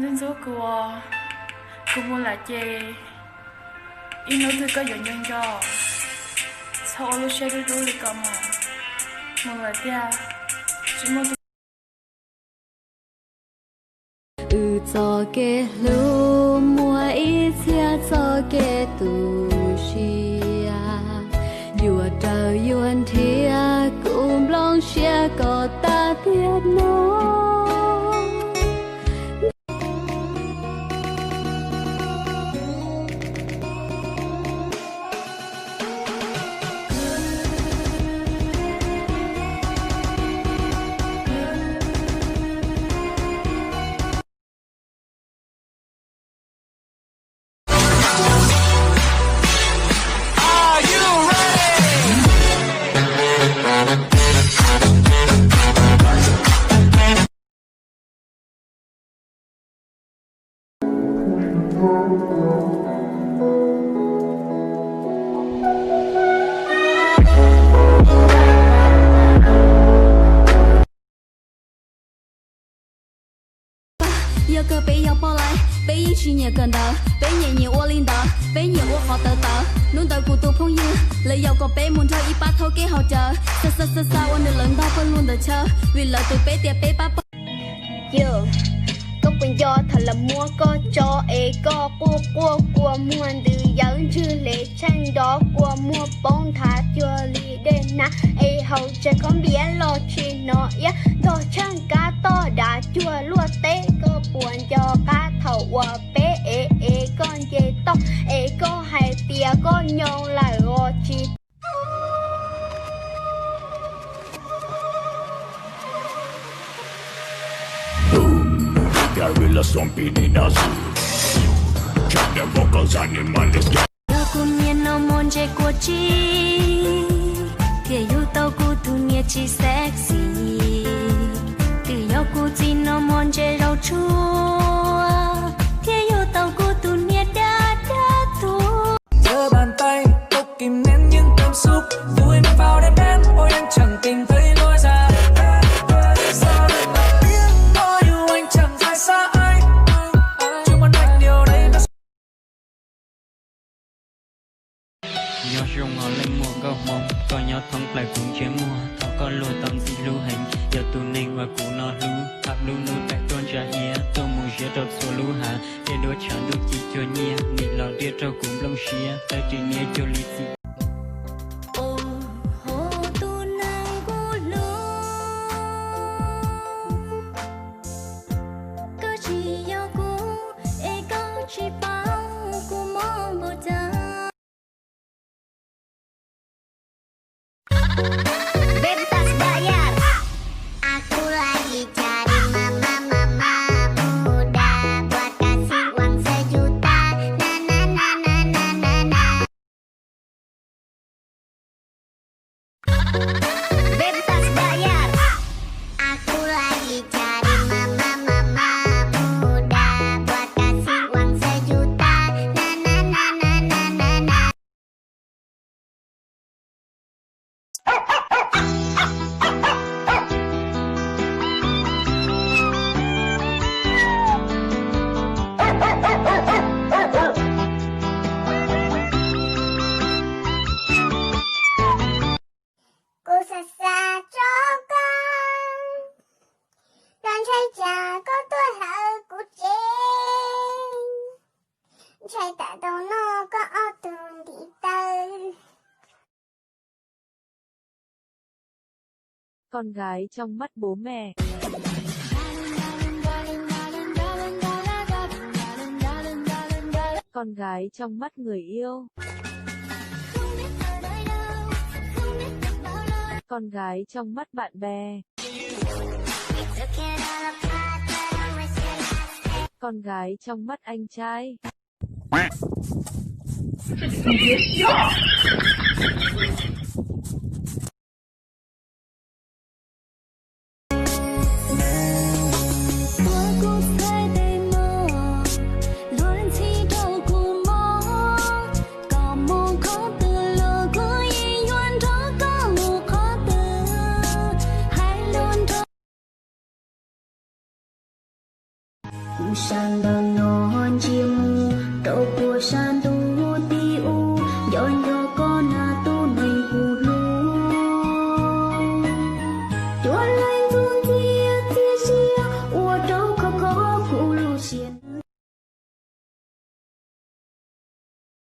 Dân số của mua là chê in nó tôi có dọn dọn cho sau lúc xe đi đuổi cả mà là tia chỉ một cho cái lu mua ít chia cho cái tu xia vừa trời vừa thia cũng long xia có ta biết nó giờ cơ bây giờ bỏ lại bây giờ chỉ nhẹ cần đỡ bây nhẹ nhẹ ô linh đỡ bây nhẹ ô họ tờ tờ nôn tờ của tụ phong dư lời giàu có bé muốn thôi ít ba thôi cái họ chờ sa ôn được lần đó vẫn luôn đợi chờ vì lời từ bé tiệp bé ba giờ có quyền do thật là mua có cho e có của muôn từ dẫn chưa lệ tranh đó của mua bông thả chưa li đến na e hậu chơi con bé lo chuyện nó ya đồ chân cá to đã chua lúa té cơ buồn cho cá thầu và bé e con dê tóc e có hai tia có nhau lại gọi chi Gorilla zombie in us. Check the vocals animal is yo kunien no monje của chi thì yêu tao cu tu nia chi sexy thì yo cu chi no monje rau chua thì yêu tao cu tu nia đã tu giơ bàn tay tôi kìm nén những cảm xúc vui mình vào đêm đến ôi anh chẳng tìm thấy lối ra sao được là biết có yêu anh chẳng phải xa ai chung anh anh điều đấy là nhỏ rung họ lên mùa gạo mộng có nhỏ thong lại cũng chế mùa thọ có lùa tâm gì lưu hành giờ tu nên và cụ nó lưu tháp lưu nu tại tôn trả hia tôi mù dễ trọc số lưu hạ để đôi chẳng được chỉ cho nhia nị lò đĩa trâu cũng lông xia tới chỉ nhia cho lý gì Bebas bayar. Aku lagi cari mama muda buat kasih uang sejuta. Na. Bebas bayar. Aku lagi cari mama muda buat kasih uang sejuta. Na. Cô xa xa cho con đàn trai già có tuổi hở của trên trai tạ đầu nó có ô tường đi tới. con gái trong mắt bố mẹ. Con gái trong mắt người yêu. Con gái trong mắt bạn bè. Con gái trong mắt anh trai. sang đầu non chim trâu